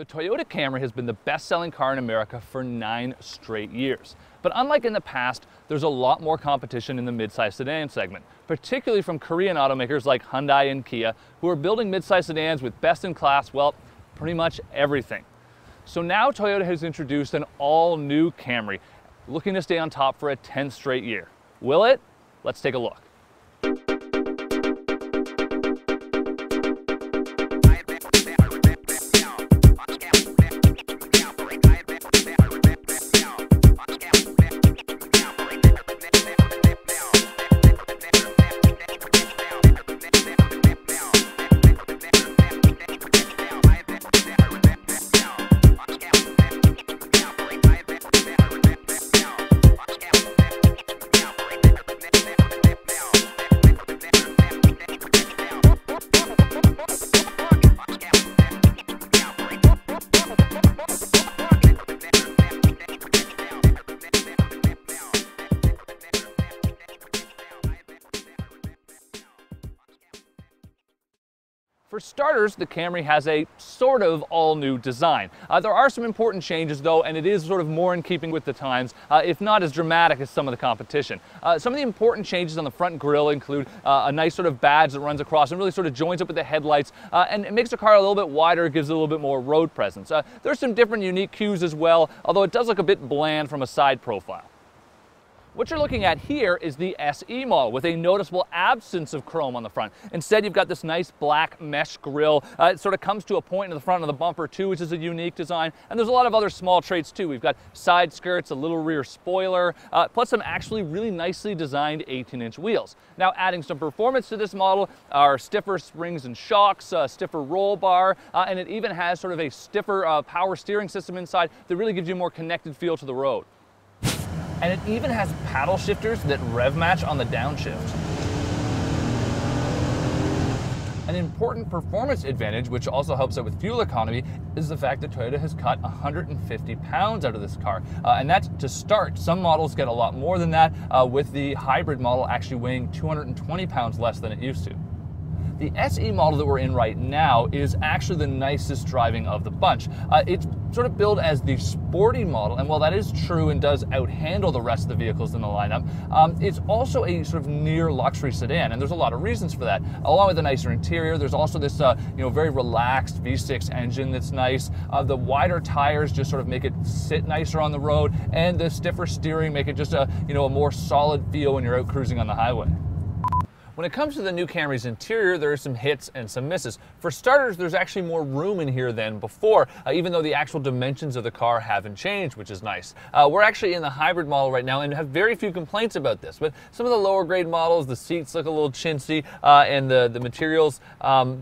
The Toyota Camry has been the best-selling car in America for 9 straight years. But unlike in the past, there's a lot more competition in the midsize sedan segment, particularly from Korean automakers like Hyundai and Kia, who are building midsize sedans with best-in-class, well, pretty much everything. So now Toyota has introduced an all-new Camry, looking to stay on top for a 10th straight year. Will it? Let's take a look. For starters, the Camry has a sort of all-new design. There are some important changes though, and it is sort of more in keeping with the times, if not as dramatic as some of the competition. Some of the important changes on the front grille include a nice sort of badge that runs across and really sort of joins up with the headlights, and it makes the car a little bit wider, gives it a little bit more road presence. There's some different unique cues as well, although it does look a bit bland from a side profile. What you're looking at here is the SE model with a noticeable absence of chrome on the front. Instead, you've got this nice black mesh grille. It sort of comes to a point in the front of the bumper too, which is a unique design. And there's a lot of other small traits too. We've got side skirts, a little rear spoiler, plus some actually really nicely designed 18-inch wheels. Now, adding some performance to this model are stiffer springs and shocks, stiffer roll bar, and it even has sort of a stiffer power steering system inside that really gives you a more connected feel to the road. And it even has paddle shifters that rev match on the downshift. An important performance advantage, which also helps out with fuel economy, is the fact that Toyota has cut 150 pounds out of this car. And that's to start. Some models get a lot more than that, with the hybrid model actually weighing 220 pounds less than it used to. The SE model that we're in right now is actually the nicest driving of the bunch. It's sort of billed as the sporty model, and while that is true and does outhandle the rest of the vehicles in the lineup, it's also a sort of near luxury sedan, and there's a lot of reasons for that. Along with a nicer interior, there's also this very relaxed V6 engine that's nice. The wider tires just sort of make it sit nicer on the road, and the stiffer steering make it just a more solid feel when you're out cruising on the highway. When it comes to the new Camry's interior, there are some hits and some misses. For starters, there's actually more room in here than before, even though the actual dimensions of the car haven't changed, which is nice. We're actually in the hybrid model right now and have very few complaints about this, but some of the lower grade models, the seats look a little chintzy, and the materials,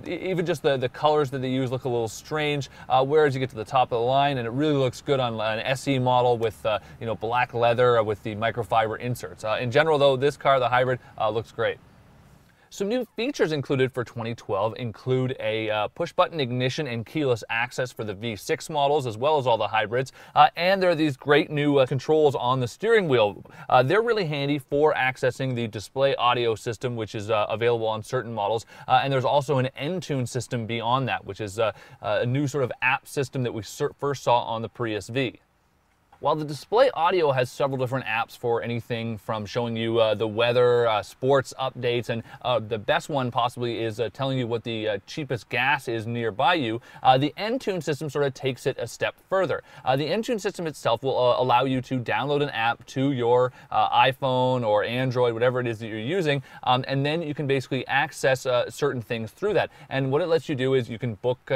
even just the colors that they use look a little strange, whereas you get to the top of the line and it really looks good on an SE model with black leather with the microfiber inserts. In general though, this car, the hybrid, looks great. Some new features included for 2012 include a push-button ignition and keyless access for the V6 models, as well as all the hybrids. And there are these great new controls on the steering wheel. They're really handy for accessing the display audio system, which is available on certain models. And there's also an N-Tune system beyond that, which is a new sort of app system that we first saw on the Prius V. While the display audio has several different apps for anything from showing you the weather, sports updates, and the best one possibly is telling you what the cheapest gas is nearby you, the N-Tune system sort of takes it a step further. The N-Tune system itself will allow you to download an app to your iPhone or Android, whatever it is that you're using, and then you can basically access certain things through that. And what it lets you do is you can book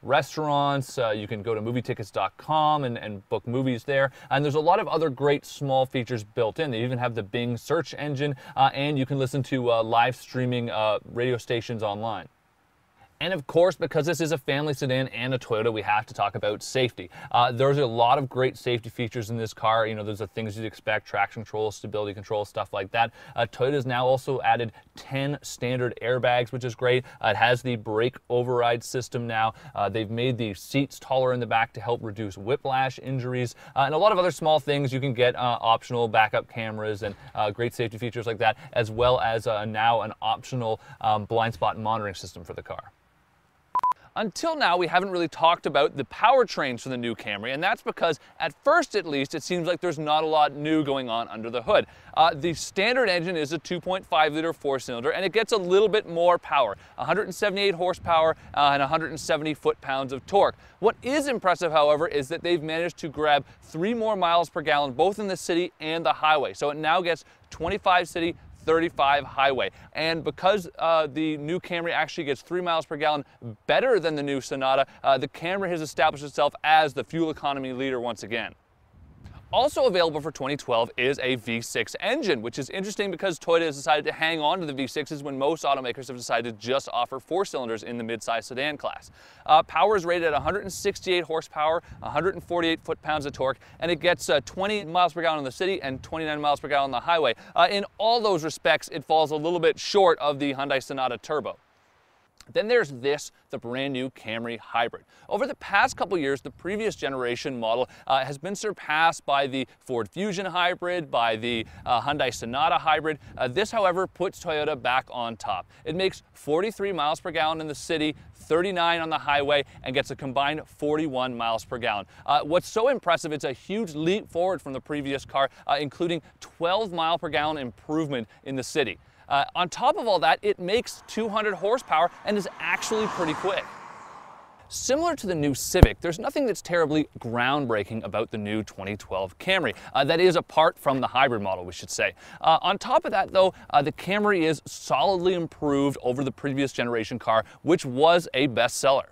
restaurants, you can go to movietickets.com and book movies there. And there's a lot of other great small features built in. They even have the Bing search engine, and you can listen to live streaming radio stations online. And of course, because this is a family sedan and a Toyota, we have to talk about safety. There's a lot of great safety features in this car. There's the things you'd expect, traction control, stability control, stuff like that. Toyota's now also added 10 standard airbags, which is great. It has the brake override system now. They've made the seats taller in the back to help reduce whiplash injuries, and a lot of other small things. You can get optional backup cameras and great safety features like that, as well as now an optional blind spot monitoring system for the car. Until now, we haven't really talked about the powertrains for the new Camry, and that's because, at first at least, it seems like there's not a lot new going on under the hood. The standard engine is a 2.5-liter four-cylinder, and it gets a little bit more power, 178 horsepower and 170 foot-pounds of torque. What is impressive, however, is that they've managed to grab 3 more miles per gallon, both in the city and the highway. So it now gets 25 city, 35 highway. And because the new Camry actually gets 3 miles per gallon better than the new Sonata, the Camry has established itself as the fuel economy leader once again. Also available for 2012 is a V6 engine, which is interesting because Toyota has decided to hang on to the V6s when most automakers have decided to just offer 4 cylinders in the midsize sedan class. Power is rated at 168 horsepower, 148 foot-pounds of torque, and it gets 20 miles per gallon in the city and 29 miles per gallon on the highway. In all those respects, it falls a little bit short of the Hyundai Sonata Turbo. Then there's the brand new Camry Hybrid. Over the past couple years, the previous generation model has been surpassed by the Ford Fusion Hybrid, by the Hyundai Sonata Hybrid. This, however, puts Toyota back on top. It makes 43 miles per gallon in the city, 39 on the highway, and gets a combined 41 miles per gallon. What's so impressive, it's a huge leap forward from the previous car, including 12 mile per gallon improvement in the city. On top of all that, it makes 200 horsepower and is actually pretty quick. Similar to the new Civic, there's nothing that's terribly groundbreaking about the new 2012 Camry. That is apart from the hybrid model, we should say. On top of that, though, the Camry is solidly improved over the previous generation car, which was a bestseller.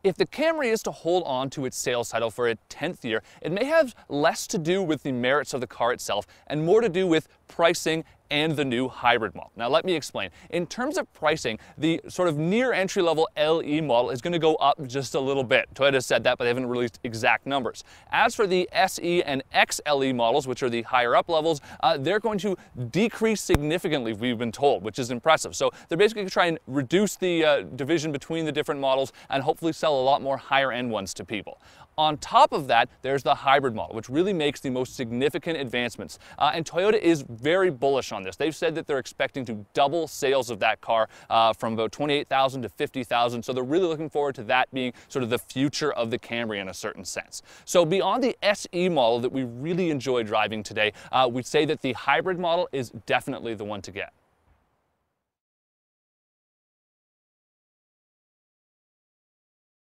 If the Camry is to hold on to its sales title for a 10th year, it may have less to do with the merits of the car itself and more to do with pricing and the new hybrid model. Now let me explain. In terms of pricing, the sort of near entry-level LE model is going to go up just a little bit. Toyota said that, but they haven't released exact numbers. As for the SE and XLE models, which are the higher up levels, they're going to decrease significantly, we've been told, which is impressive. So they're basically going to try and reduce the division between the different models and hopefully sell a lot more higher end ones to people. On top of that, there's the hybrid model, which really makes the most significant advancements. And Toyota is very bullish on this. They've said that they're expecting to double sales of that car from about 28,000 to 50,000. So they're really looking forward to that being sort of the future of the Camry in a certain sense. So beyond the SE model that we really enjoy driving today, we'd say that the hybrid model is definitely the one to get.